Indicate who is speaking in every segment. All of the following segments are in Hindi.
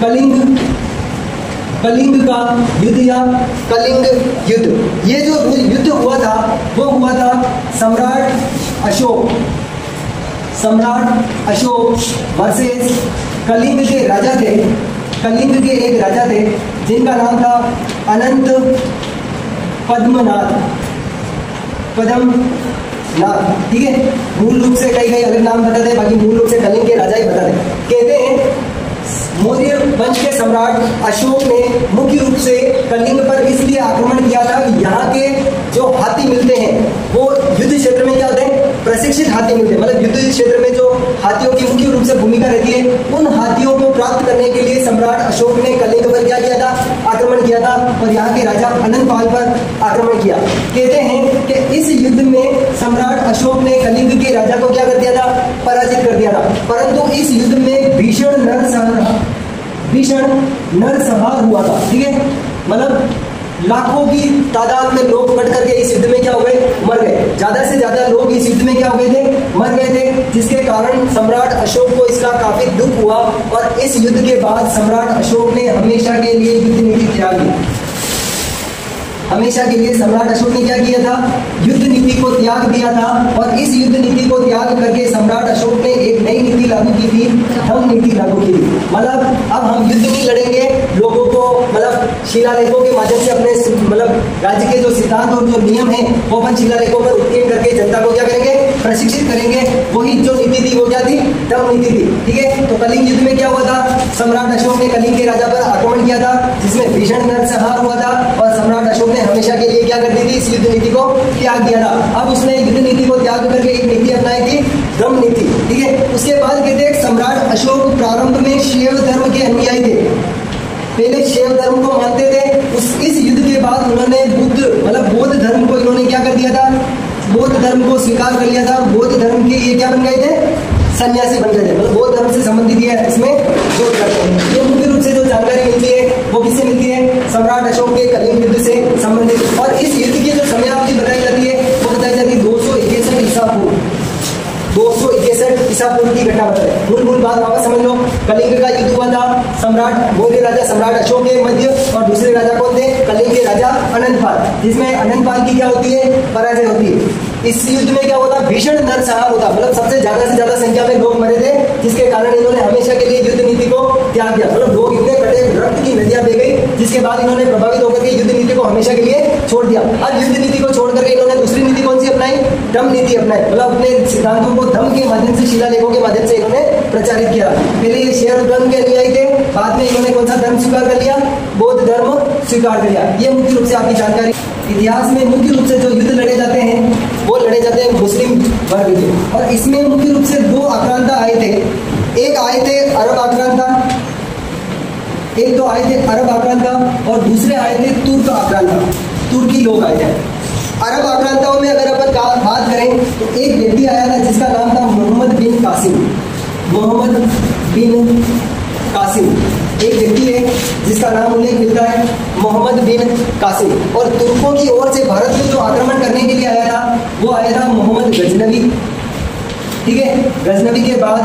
Speaker 1: कलिंग का युद्ध या कलिंग युद्ध। ये जो युद्ध हुआ था वो हुआ था सम्राट अशोक वर्सेस कलिंग के राजा थे। कलिंग के एक राजा थे जिनका नाम था अनंत पद्मनाथ, ठीक है। मूल रूप से कई अलग नाम बताते हैं, बाकी मूल रूप से कलिंग के राजा ही बताते हैं। कहते हैं मौर्य वंश के सम्राट अशोक ने मुख्य रूप से कलिंग पर इसलिए आक्रमण किया था कि यहाँ के जो हाथी मिलते हैं वो युद्ध क्षेत्र में क्या होते हैं, प्रशिक्षित हाथी मिलते हैं। मतलब युद्ध क्षेत्र में जो हाथियों की मुख्य रूप से भूमिका रहती है, उन हाथियों को प्राप्त करने के लिए सम्राट अशोक ने कलिंग पर क्या किया था, आक्रमण किया था और यहाँ के राजा अनंतपाल पर आक्रमण किया। कहते हैं कि इस युद्ध में सम्राट अशोक ने कलिंग के राजा को क्या कर दिया था, पराजित कर दिया था। परंतु इस युद्ध में भीषण नरसंहार हुआ था, ठीक है। मतलब लाखों की तादाद में लोग कट करके इस युद्ध में क्या हो गए, मर गए। ज्यादा से ज्यादा लोग इस युद्ध में क्या हो गए थे, मर गए थे, जिसके कारण सम्राट अशोक को इसका काफी दुख हुआ और इस युद्ध के बाद सम्राट अशोक ने हमेशा के लिए युद्ध नीति त्याग दी। हमेशा के लिए सम्राट अशोक ने क्या किया था, युद्ध नीति को त्याग दिया था और इस युद्ध नीति को त्याग करके सम्राट अशोक ने एक नई नीति लागू की थी, धम्म नीति लागू की थी। मतलब अब हम युद्ध नहीं लड़ेंगे, लोगों को मतलब शिलालेखों के माध्यम से अपने मतलब राज्य के जो सिद्धांत और जो नियम है वो अपन शिलालेखों पर उत्कीर्ण करके जनता को क्या करेंगे, प्रशिक्षित करेंगे। वही जो नीति थी वो क्या थी, धम्म नीति थी, ठीक है। तो कलिंग युद्ध में क्या हुआ था, सम्राट अशोक ने कलिंग के राजा पर आक्रमण किया था जिसमें भीषण नरसंहार हुआ था और सम्राट अशोक ने हमेशा के लिए क्या कर दी थी, इस युद्ध नीति को त्याग दिया था। अब उसने युद्ध नीति को त्याग करके एक नीति अपनाई थी, धम्म नीति, ठीक है। उसके बाद कहते हैं सम्राट अशोक प्रारंभ में शैव धर्म के अनुयायी थे, पहले शैव धर्म को मानते थे। इस युद्ध के बाद उन्होंने बौद्ध धर्म को इन्होंने क्या कर दिया था, बौद्ध धर्म को स्वीकार कर लिया था। बौद्ध धर्म के ये क्या बन गए थे, सन्यासी बन गए थे। मतलब बौद्ध धर्म से संबंधित है इसमें जोड़ करते हैं। ये मुख्य रूप से जो जानकारी मिलती है वो किससे मिलती है, सम्राट अशोक के कलिंग युद्ध से संबंधित। और इस युद्ध की जो समयावधि बताई जाती है वो बताई जाती है 261 ईसा पूर्व, 261 ईसा पूर्व की घटना बताई है। मूल बात वापस समझ लो, कलिंग का युद्ध हुआ था सम्राट मौर्य राजा सम्राट अशोक के मध्य और दूसरे राजा कौन थे, कलिंग के राजा अनंतपाल, जिसमें अनंतपाल की क्या होती है, पराजय होती है। इस युद्ध में क्या होता, भीषण नरसंहार होता, मतलब सबसे ज्यादा संख्या में लोग मरे थे, जिसके कारण इन्होंने हमेशा के लिए युद्ध नीति को त्याग दिया। मतलब लोग इतने कटे, रक्त की नदियां बह गई, जिसके बाद इन्होंने प्रभावित होकर के युद्ध नीति को हमेशा के लिए छोड़ दिया। अब युद्ध नीति को छोड़ करके इन्होंने दूसरी नीति कौन सी अपनाई, धम्म नीति अपनाई। मतलब अपने सिद्धांतों को धम्म के माध्यम से, शिलालेखों के माध्यम से इन्होंने प्रचारित किया। पहले ये शैव धर्म के अनुयायी थे, बाद में इन्होंने कौन सा धर्म स्वीकार कर लिया, बौद्ध धर्म स्वीकार कर लिया। ये मुख्य रूप से आपकी जानकारी। इतिहास में मुख्य रूप से जो युद्ध लड़े जाते हैं वो लड़े जाते हैं मुस्लिम वर्ग के, और इसमें मुख्य रूप से दो आक्रांता आए थे। एक आए थे अरब आक्रांता, एक तो आए थे अरब आक्रांता और दूसरे आए थे तुर्क आक्रांता, तुर्की लोग आए थे। अरब आक्रांताओं में अगर अपन बात करें तो एक व्यक्ति आया था जिसका नाम था मोहम्मद बिन कासिम। मोहम्मद बिन कासिम एक व्यक्ति है जिसका नाम उल्लेख मिलता है, मोहम्मद बिन कासिम। और तुर्कों की ओर से भारत में जो आक्रमण करने के लिए आया था वो आया था मोहम्मद गजनवी, ठीक है। गजनवी के बाद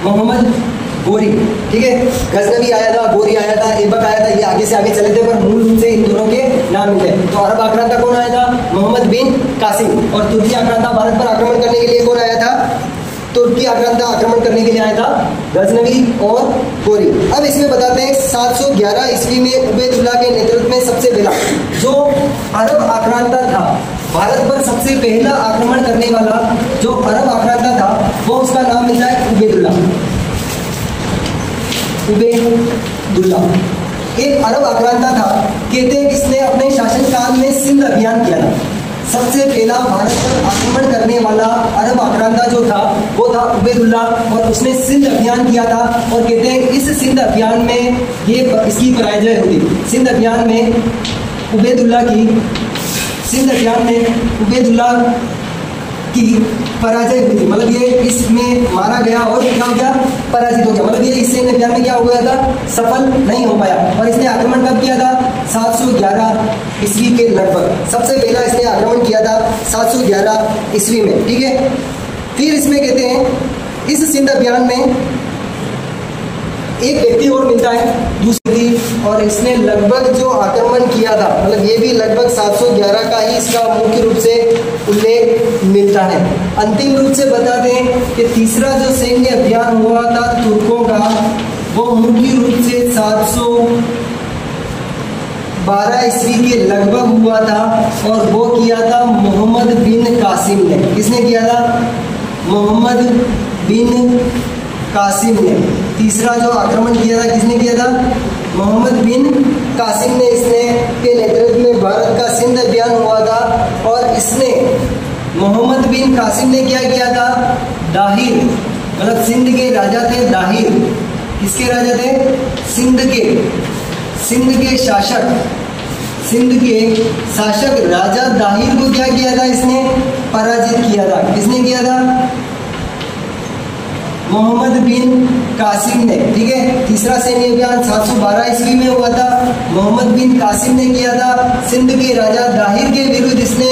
Speaker 1: मोहम्मद गोरी, ठीक है। गजनवी आया था, गोरी आया था, ऐबक आया था, ये आगे से आगे चले थे, पर मूल रूप से इन दोनों के नाम मिले। तो अरब आक्रांता कौन आया था, मोहम्मद बिन कासिम। और तुर्की आक्रांता भारत पर आक्रमण करने के लिए कौन आया था, तुर्की आक्रांता आक्रमण करने के लिए आया था गजनवी और गोरी। अब इसमें बताते हैं 711 ईस्वी में उबैदुल्ला के नेतृत्व में सबसे पहला जो अरब आक्रांता था, भारत पर सबसे पहला आक्रमण करने वाला जो अरब आक्रांता था वो उसका नाम मिलता है उबैदुल्ला। उबैदुल्ला एक अरब आक्रांता था। कहते हैं इसने अपने शासनकाल में सिंध अभियान किया था। सबसे पहला भारत पर आक्रमण करने वाला अरब आक्रांता जो था वो था उबैदुल्ला, और उसने सिंध अभियान किया था। और कहते हैं इस सिंध अभियान में ये इसकी पराजय हुई। सिंध अभियान में उबैदुल्ला की पराजय हुई थी। मतलब ये इसमें मारा गया और क्या हो गया, पराजित हो गया। मतलब ये इस सिंध अभियान में क्या हो गया था, सफल नहीं हो पाया। और इसने आक्रमण कब किया था, 711 ईस्वी के लगभग। सबसे पहला इसने आक्रमण किया था 711 ईस्वी में, ठीक है। फिर इसमें कहते हैं इस सिंध अभियान में एक व्यक्ति और मिलता है दूसरी, और इसने लगभग जो आक्रमण किया था, मतलब ये भी लगभग 711 का ही इसका मुख्य रूप से उल्लेख मिलता है। अंतिम रूप से बताते हैं कि तीसरा जो सैन्य अभियान हुआ था तुर्कों का, वो मुख्य रूप से 712 ईस्वी के लगभग हुआ था, और वो किया था मोहम्मद बिन कासिम ने। किसने किया था? मोहम्मद बिन कासिम ने। तीसरा जो आक्रमण किया था किसने किया था? मोहम्मद बिन कासिम ने। इसने के नेतृत्व में भारत का सिंध अभियान हुआ था, और इसने मोहम्मद बिन कासिम ने क्या किया था? दाहिर, मतलब सिंध के राजा थे दाहिर। किसके राजा थे? सिंध के शासक राजा दाहिर को क्या किया था? इसने पराजित किया था। किसने किया था? मोहम्मद बिन कासिम ने। ठीक है, तीसरा सैन्य अभियान 712 ईस्वी में हुआ था, मोहम्मद बिन कासिम ने किया था। सिंध के राजा दाहिर के विरुद्ध इसने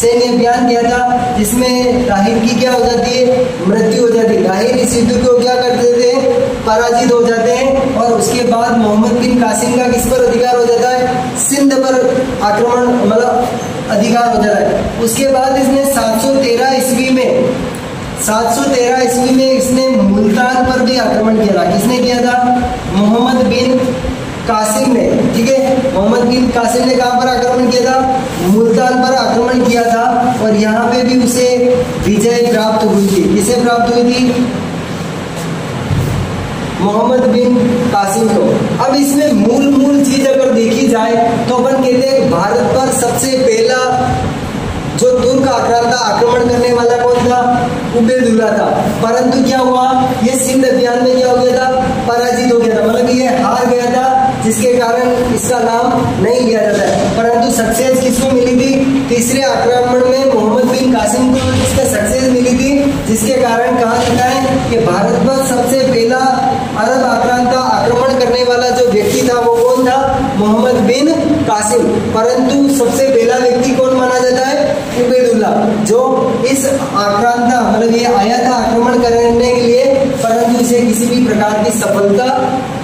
Speaker 1: सैन्य अभियान किया था, जिसमें दाहिर की क्या हो जाती है? मृत्यु हो जाती है। दाहिर इस युद्ध को क्या कर देते हैं? पराजित हो जाते हैं, और उसके बाद मोहम्मद बिन कासिम का किस पर अधिकार हो जाता है? सिंध पर आक्रमण, मतलब अधिकार हो जाता है। उसके बाद इसने 713 ईस्वी में इसने मुल्तान पर भी आक्रमण किया था। किसने किया था? मोहम्मद बिन कासिम ने। ठीक है, मोहम्मद बिन कासिम ने कहां पर आक्रमण किया था? मुल्तान पर आक्रमण किया था, और यहाँ पे भी उसे विजय प्राप्त हुई थी। किसे प्राप्त हुई थी? मोहम्मद बिन कासिम को। अब इसमें मूल चीज अगर देखी जाए तो अपन कहते हैं भारत पर सबसे पहला जो तुर्क आक्रांता आक्रमण करने वाला कौन था? उबैदुल्ला था। परंतु क्या हुआ? ये सिंध अभियान में क्या हो गया था? पराजित हो गया था, मतलब ये हार गया था, जिसके कारण इसका नाम नहीं लिया जाता है। परंतु सक्सेस किसको मिली थी? तीसरे आक्रमण में मोहम्मद बिन कासिम को इसका सक्सेस मिली थी, जिसके कारण कहा जाता है कि भारत पर सबसे पहला अरब आक्रांता आक्रमण करने वाला जो व्यक्ति था वो कौन था? मोहम्मद बिन कासिम। परंतु सबसे पहला व्यक्ति कौन माना जाता है? उबैदुल्ला, जो इस आक्रांता, मतलब ये आया था आक्रमण करने के लिए, परंतु इसे किसी भी प्रकार की सफलता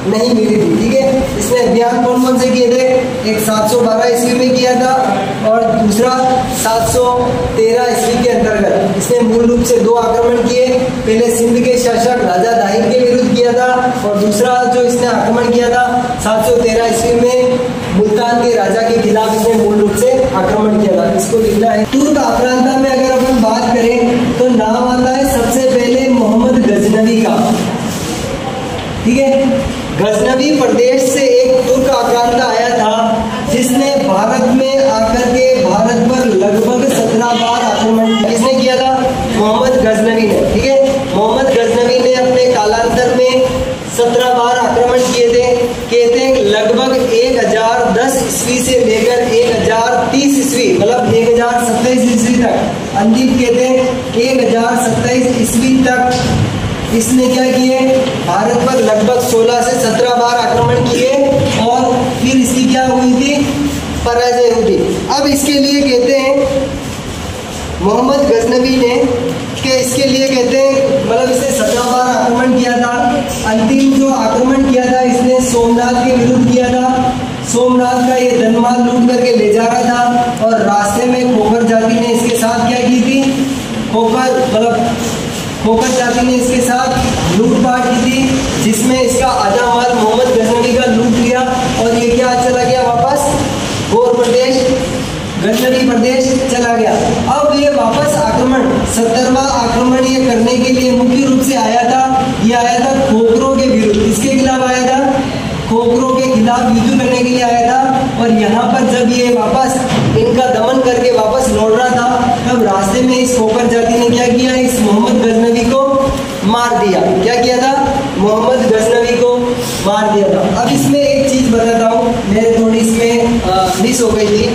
Speaker 1: नहीं मिली थी। ठीक है, इसने अभियान कौन से किए थे? एक 712 ईस्वी में किया था, और दूसरा 713 ईस्वी के अंतर्गत। इसने मूल रूप से 2 आक्रमण किए। पहले सिंध के शासक राजा दाहिर के विरुद्ध किया था, और दूसरा जो इसने आक्रमण किया था 713 ईस्वी में मुल्तान के राजा के खिलाफ इसने मूल रूप से आक्रमण किया था। इसको लिखना है। तुर्क आक्रांता में अगर अपन बात करें तो नाम आता है सबसे पहले मोहम्मद गजनवी का। ठीक है, गजनवी प्रदेश से एक तुर्क आक्रांता आया था, जिसने भारत में आकर के भारत पर लगभग 17 बार आक्रमण। किसने किया था? मोहम्मद गजनवी ने। ठीक है, मोहम्मद गजनवी ने अपने कालांतर में 17 बार आक्रमण किए थे। कहते हैं लगभग 1010 ईस्वी से लेकर 1030 ईस्वी, मतलब 1027 ईस्वी तक, अंतिम कहते हैं 1027 ईस्वी तक इसने क्या किए? भारत पर लगभग 16 से 17 बार आक्रमण किए, और फिर इसकी क्या हुई थी? पराजय हुई थी। अब इसके लिए कहते हैं मोहम्मद गजनवी ने कि इसके लिए कहते हैं, मतलब इसने 17 बार आक्रमण किया था। अंतिम जो आक्रमण किया था इसने सोमनाथ के विरुद्ध किया था। सोमनाथ का ये धनमाल लूट करके ले जा रहा था, और रास्ते में खोखर जाति ने इसके साथ क्या की थी? खोखर जाति ने इसके साथ लूटपाट की थी, जिसमें इसका आधा माल मोहम्मद गजनवी का लूट लिया, और ये क्या चला गया वापस? गौर प्रदेश, गजनवी प्रदेश चला गया। अब ये वापस आक्रमण 17वां आक्रमण ये करने के लिए मुख्य रूप से आया था। ये आया था खोखरों के विरुद्ध। किसके खिलाफ आया था? खोखरों के खिलाफ युद्ध करने के लिए आया था। और यहाँ पर जब ये वापस इनका दमन करके वापस लौट रहा था, तब रास्ते में इस खोखर जाति ने क्या किया? इस मोहम्मद गजनवी को मार दिया। क्या किया था? मोहम्मद गजनवी को मार दिया था। अब इसमें एक चीज बताता हूँ, मेरे थोड़ी इसमें मिस हो गई थी,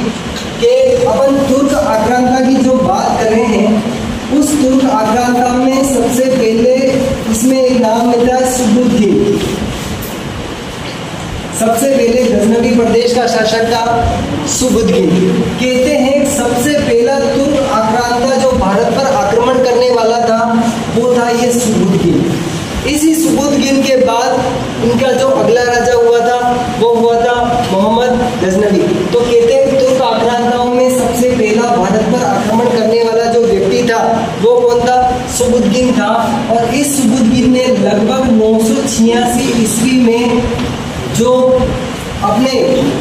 Speaker 1: कि अपन तुर्क आक्रांता की जो बात कर रहे हैं, उस तुर्क आक्रांता में सबसे पहले इसमें एक नाम मिलता है सुबुद्दीन। सबसे पहले गजनवी प्रदेश का शासक था सुबुद्दीन। कहते हैं सबसे पहला तुर्क आक्रांता जो भारत पर आक्रमण करने वाला था वो था ये सुबुद्दीन। इसी सुबुद्दीन के बाद इनका जो अगला राजा हुआ था वो हुआ था मोहम्मद गजनवी। तो कहते हैं तुर्क आक्रांताओं में सबसे पहला भारत पर आक्रमण करने वाला जो व्यक्ति था वो कौन था? सुबुद्दीन था। और इस सुबुद्दीन ने लगभग 986 ईस्वी में जो अपने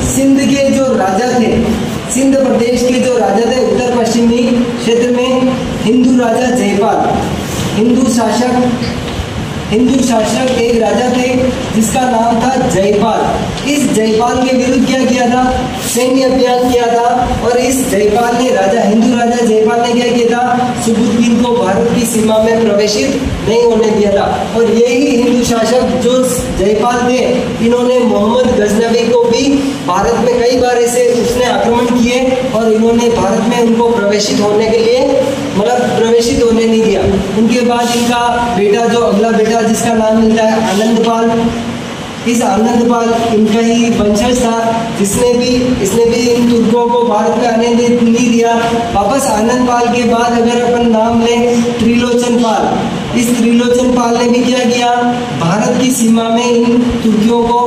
Speaker 1: सिंध के जो राजा थे, सिंध प्रदेश के जो राजा थे उत्तर पश्चिमी क्षेत्र में, हिंदू राजा जयपाल, हिंदू शासक एक राजा थे जिसका नाम था जयपाल। इस जयपाल के विरुद्ध क्या किया था? सैन्य अभियान किया था। और इस जयपाल ने हिंदू राजा जयपाल ने क्या किया था? सुबुद्दीन को भारत की सीमा में प्रवेशित नहीं होने दिया था। और यही हिंदू शासक जो जयपाल थे, इन्होंने मोहम्मद गजनवी को भी भारत में कई बार ऐसे उसने आक्रमण किए और इन्होंने भारत में उनको प्रवेशित होने के लिए प्रवेशित होने नहीं दिया। उनके बाद इनका बेटा, जो अगला बेटा जिसका नाम मिलता है आनंदपाल, इस आनंदपाल इनका ही वंशज था, इसने भी इन तुर्कों को भारत में आने नहीं दिया। वापस आनंदपाल के बाद अगर अपन नाम लें त्रिलोचन पाल, इस त्रिलोचन पाल ने भी क्या किया? भारत की सीमा में इन तुर्कियों को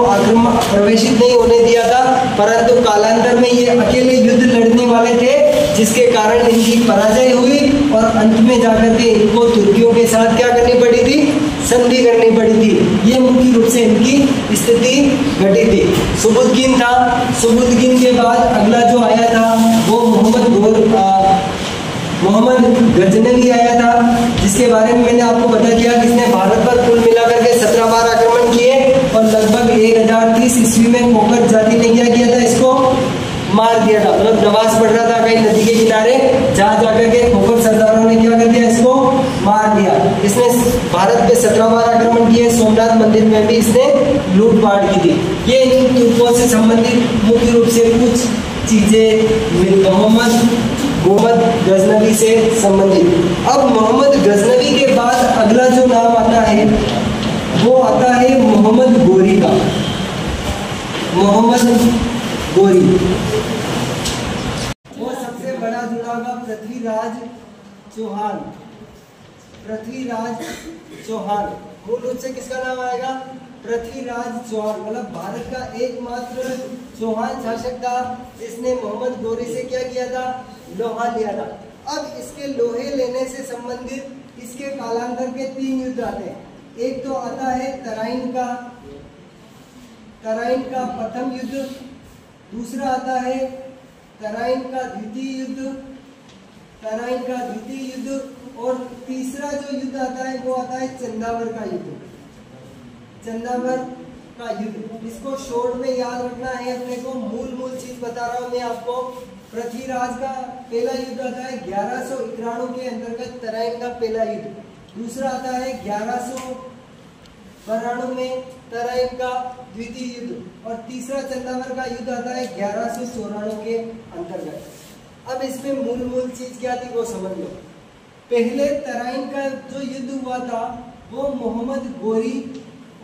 Speaker 1: प्रवेशित नहीं होने दिया था। परंतु कालांतर में ये अकेले युद्ध लड़ने वाले थे, जिसके कारण इनकी पराजय हुई और अंत में जाकर के इनको तुर्कियों के साथ क्या करनी पड़ी थी? संधि करनी पड़ी थी। ये मुख्य रूप से इनकी स्थिति घटी थी। सुबुद्दीन था। सुबुद्दीन के बाद अगला जो आया था वो मोहम्मद गजनवी आया था, जिसके बारे में मैंने आपको बता दिया कि इसने भारत पर कुल मिलाकर के 17 बार आक्रमण किए और लगभग 1030 ईस्वी में कोकर जाति ने क्या किया था? इसको मार दिया था। मतलब नमाज पढ़ रहा था कहीं नदी के किनारे, जहां जाकर के खोखर सरदारों ने क्या कर दिया? इसको मार दिया। इसने भारत पे 17 बार आक्रमण किए। सोमनाथ मंदिर में भी इसने लूटपाट की थी। ये इन तुर्कों से संबंधित मुख्य रूप से कुछ चीजें मोहम्मद गजनवी से संबंधित। अब मोहम्मद गजनवी के बाद अगला जो नाम आता है वो आता है मोहम्मद गोरी का। मोहम्मद गोरी वो सबसे बड़ा जुड़ा हुआ पृथ्वीराज चौहान मूल रूप से किसका नाम आएगा? पृथ्वीराज चौहान। मतलब भारत का एकमात्र चौहान शासक था जिसने मोहम्मद गोरी से क्या किया था? लोहा लिया था। अब इसके लोहे लेने से संबंधित इसके कालांतर के 3 युद्ध आते हैं। एक तो आता है तराइन का प्रथम युद्ध, दूसरा आता है तराइन का द्वितीय युद्ध, और तीसरा जो युद्ध आता है वो आता है चंदावर का युद्ध। इसको शॉर्ट में याद रखना है अपने को। मूल चीज बता रहा हूं मैं आपको। पृथ्वीराज का पहला युद्ध आता है 1191 के अंतर्गत तराइन का पहला युद्ध। दूसरा आता है 1192 में तराइन का द्वितीय युद्ध, और तीसरा चंदावर का युद्ध आता है 1194 के अंतर्गत। अब इसमें मूल चीज क्या थी वो समझ लो। पहले तराइन का जो युद्ध हुआ था वो मोहम्मद गोरी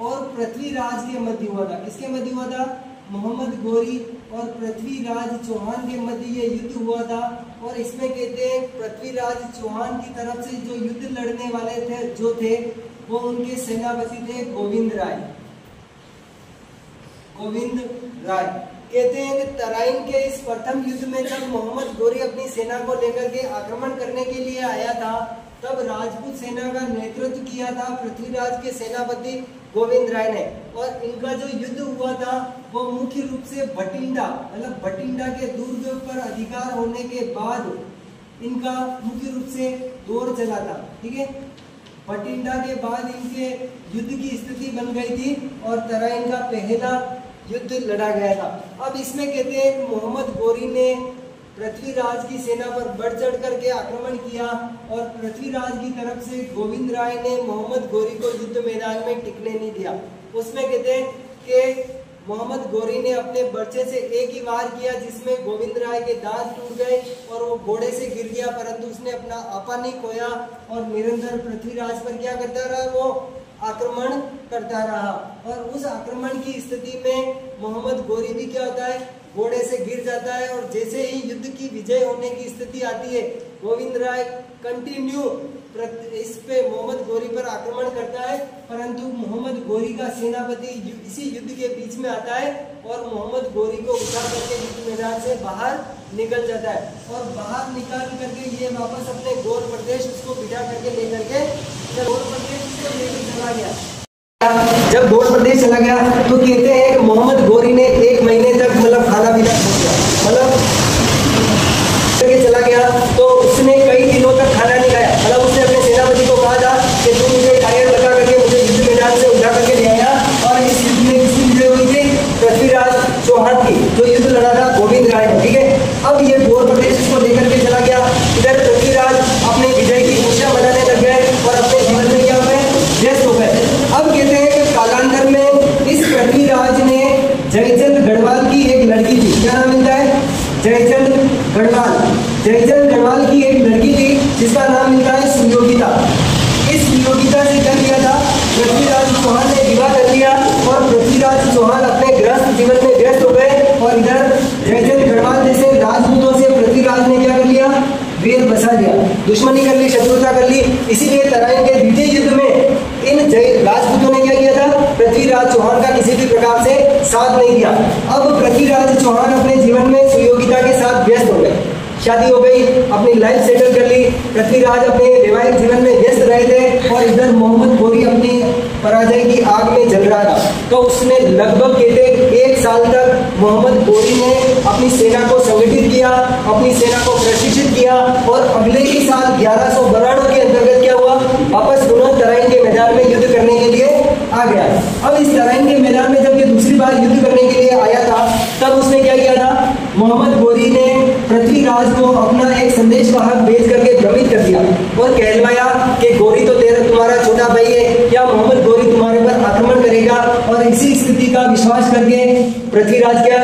Speaker 1: और पृथ्वीराज के मध्य हुआ था। किसके मध्य हुआ था? मोहम्मद गोरी और पृथ्वीराज चौहान के मध्य ये युद्ध हुआ था। और इसमें कहते हैं पृथ्वीराज चौहान की तरफ से जो युद्ध लड़ने वाले थे वो उनके सेनापति थे गोविंद राय। कहते हैं कि तराइन के इस प्रथम युद्ध में जब मोहम्मद गोरी अपनी सेना को लेकर के आक्रमण करने के लिए आया था, तब राजपूत सेना का नेतृत्व किया था पृथ्वीराज के सेनापति गोविंद राय ने। और इनका जो युद्ध हुआ था वो मुख्य रूप से भटिंडा के दुर्ग पर अधिकार होने के बाद इनका मुख्य रूप से दौर चला था। ठीक है, भटिंडा के बाद इनके युद्ध की स्थिति बन गई थी और तराइन का पहला युद्ध लड़ा गया था। अब इसमें कहते हैं कि मोहम्मद गोरी ने पृथ्वीराज की सेना पर बढ़ चढ़ करके आक्रमण किया और पृथ्वीराज की तरफ से गोविंद राय ने मोहम्मद गोरी को युद्ध मैदान में टिकने नहीं दिया। उसमें कहते हैं कि मोहम्मद गोरी ने अपने बर्छे से एक ही वार किया जिसमें गोविंद राय के दांत टूट गए और वो घोड़े से गिर गया, परंतु उसने अपना आपा नहीं खोया और निरंतर पृथ्वीराज पर क्या करता रहा? वो आक्रमण करता रहा। और उस आक्रमण की स्थिति में मोहम्मद गोरी भी क्या होता है? घोड़े से गिर जाता है। और जैसे ही युद्ध की विजय होने की स्थिति आती है, गोविंद राय कंटिन्यू इस पे मोहम्मद गोरी पर आक्रमण करता है, परंतु मोहम्मद गोरी का सेनापति इसी युद्ध के बीच में आता है और मोहम्मद गोरी को उठा करके युद्ध मैदान से बाहर निकल जाता है और बाहर निकाल करके ये वापस अपने गौर प्रदेश उसको बिठा करके लेकर के गौर प्रदेश से लेकर चला गया। जब गौर प्रदेश चला गया तो कहते हैं कि मोहम्मद गोरी ने 1 महीने तक मतलब खाना पीना छोड़ दिया, मतलब चला गया तो उसने कई दिनों तक खाना नहीं खाया। मतलब उसने अपने सेनापति को कहा था कि तुम मुझे टायर लगा करके मुझे युद्ध मैदान से उठा करके ले आया और इस युद्ध में किसकी विजय हुई थी? पृथ्वीराज चौहान की, जो युद्ध लड़ा था गोविंद राय ने। ठीक है, अब ये गौर प्रदेश इसको लेकर के चला गया। इधर पृथ्वीराज अपने विजय की खुशियां मनाने लग गए और अपने जीवन में क्या हुए? व्यस्त हो गए। अब कहते हैं कि कालांतर में इस पृथ्वीराज ने जयचंद गढ़वाल की एक लड़की थी, क्या नाम मिलता है? जयचंद गढ़वाल। जयचंद गढ़वाल की एक लड़की थी जिसका नाम मिलता है सुयोगिता। इस सुयोगिता से क्या किया था? पृथ्वीराज चौहान ने विवाह कर लिया और पृथ्वीराज चौहान अपने गृहस्थ जीवन में व्यस्त हो गए और इधर जयचंद गढ़वाल जैसे राजपूतों से पृथ्वीराज ने क्या कर लिया? वेर बसा लिया, दुश्मनी कर ली, शत्रुता कर ली। इसीलिए तराइन के द्वितीय युद्ध में इन राजपूतों ने क्या किया था? पृथ्वीराज चौहान का किसी भी प्रकार से साथ नहीं दिया। अब पृथ्वीराज चौहान अपने जीवन में सुयोगिता के साथ व्यस्त हो गए, शादी हो गई, अपनी लाइफ सेटल कर ली। पृथ्वीराज अपने वैवाहिक जीवन में व्यस्त रहे थे और इधर मोहम्मद गोरी अपनी पराजय की आग में जल रहा था। तो उसने लगभग कहते 1 साल तक मोहम्मद गोरी ने अपनी सेना को संगठित किया, अपनी सेना को प्रशिक्षित किया और अगले ही साल 1192 के अंतर्गत क्या हुआ? वापस पुनः तराइन के मैदान में युद्ध करने के लिए आ गया। अब इस तराइन के मैदान में जब ये दूसरी बार युद्ध करने के लिए आया था तब उसने क्या किया था? मोहम्मद गोरी ने पृथ्वीराज को अपना एक संदेश वाहक भेज करके भ्रमित कर दिया और कहलवाया कि गोरी तो तुम्हारा छोटा भाई है, क्या मोहम्मद गोरी तुम्हारे पर आक्रमण करेगा? और इसी स्थिति का विश्वास करके पृथ्वीराज ने क्या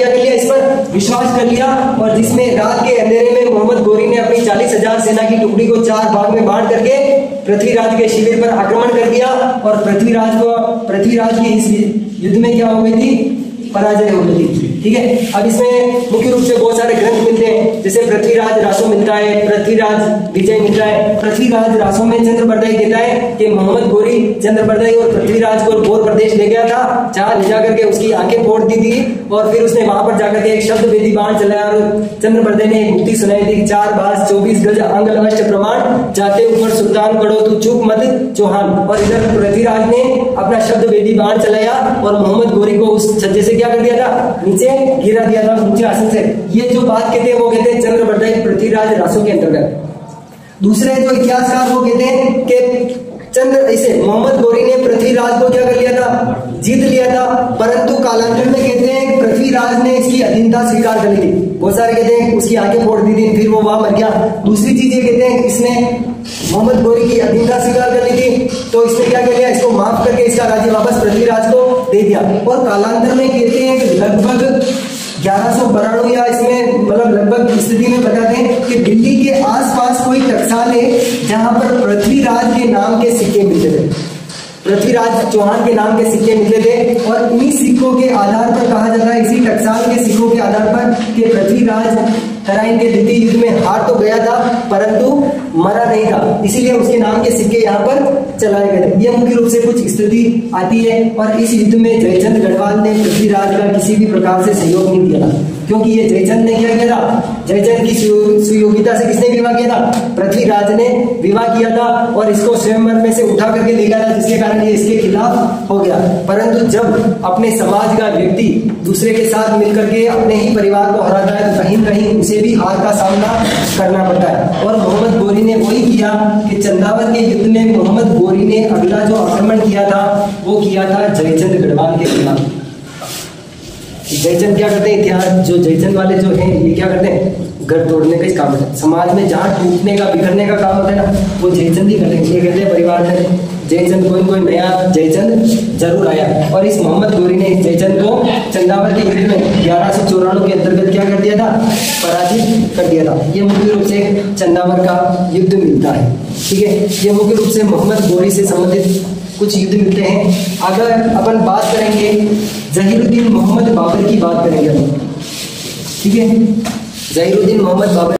Speaker 1: कर लिया? इस पर विश्वास कर लिया और जिसमें रात के अंधेरे में मोहम्मद गोरी ने अपनी 40,000 सेना की टुकड़ी को 4 भाग में बांट करके पृथ्वीराज के शिविर पर आक्रमण कर दिया और पृथ्वीराज की इस युद्ध में क्या हो गई थी? पराजय हो गई थी। ठीक है, अब इसमें मुख्य रूप से बहुत सारे ग्रंथ मिलते हैं, जैसे पृथ्वीराज रासो मिलता है, पृथ्वीराज विजय मिलता है। पृथ्वीराज रासो में चंद्रबरदाई कहता है कि मोहम्मद गोरी चंद्रबरदाई और पृथ्वीराज को गौर प्रदेश ले गया था, जहां ले जाकर के उसकी आंखें फोड़ दी थी और फिर उसने वहां पर जाकर के एक शब्द वेदी बाण चलाया और चंद्रबरदाई ने एक मुक्ति सुनाई थी, 4 बास 24 गज अंगल अष्ट प्रमाण, जाते ऊपर सुल्तान करो तू चूक मत चौहान। और इधर पृथ्वीराज ने अपना शब्द वेदी बाण चलाया और मोहम्मद गोरी को उस छज्जे से क्या कर दिया था? नीचे गिरा दिया था, ऊंचे आसन से। ये जो बात कहते हैं वो कहते हैं चंद्रबरदाई पृथ्वीराज रासो के अंतर्गत। दूसरे जो इतिहासकार वो कहते हैं कि मोहम्मद गोरी ने पृथ्वीराज को क्या कर लिया था? जीत लिया था, परंतु कालांतर में कहते हैं पृथ्वीराज ने इसकी अधीनता स्वीकार कर ली थी। बहुत सारे कहते हैं उसकी आंखें फोड़ दी थी, फिर वो वहां मर गया। दूसरी चीज ये कहते हैं इसने मोहम्मद गोरी की अधीनता स्वीकार कर ली थी, तो इसने क्या कर लिया? इसको माफ करके इसका राज्य वापस पृथ्वीराज को दे दिया। और कालांतर में कहते हैं कि लगभग 1192 या इसमें मतलब लगभग स्थिति में बताते हैं कि दिल्ली के आसपास कोई टकसाल है जहां पर पृथ्वीराज के नाम के सिक्के मिलते थे, पृथ्वीराज चौहान के नाम के सिक्के मिलते थे। और इन्हीं सिक्कों के आधार पर कहा जाता है, इसी टकसाल के सिक्कों के आधार पर कि पृथ्वीराज तराइन के द्वितीय युद्ध में हार तो गया था परंतु मरा नहीं था, इसीलिए उसके नाम के सिक्के यहाँ पर चलाए गए थे। यह मुख्य रूप से कुछ स्थिति आती है। और इस युद्ध में जयचंद गढ़वाल ने पृथ्वीराज का किसी भी प्रकार से सहयोग नहीं दिया था, क्योंकि ये जयचंद ने क्या किया था? जयचंद की सुयोगिता से किसने विवाह किया था? पृथ्वीराज ने विवाह किया था और इसको स्वयंवर में से उठा करके ले गया था, जिसके कारण ये इसके खिलाफ हो गया। परंतु जब अपने समाज का व्यक्ति दूसरे के साथ मिलकर के अपने ही परिवार को हराता है तो कहीं न कहीं उसे भी हार का सामना करना पड़ता है। और मोहम्मद गोरी ने वही किया कि चंदावर के युद्ध में मोहम्मद गोरी ने अगला जो आक्रमण किया था वो किया था जयचंद गढ़वाल के खिलाफ। जयचंद क्या करते हैं? इतिहास जो जयचंद वाले जो हैं ये क्या करते हैं? घर तोड़ने का ही काम है। समाज में जहाँ टूटने का बिखरने का काम होता है ना, वो जयचंद ही करते हैं। ये कहते हैं परिवार में जयचंद कोई नया जयचंद जरूर आया। और इस मोहम्मद गोरी ने इस जयचंद को चंदावर के युद्ध में 1194 के अंतर्गत क्या कर दिया था? पराजित कर दिया था। ये मुख्य रूप से चंदावर का युद्ध मिलता है। ठीक है, ये मुख्य रूप से मोहम्मद गोरी से संबंधित कुछ युद्ध मिलते हैं। अगर अपन बात करेंगे जहीरुद्दीन मोहम्मद बाबर की बात करेंगे, ठीक है, जहीरुद्दीन मोहम्मद बाबर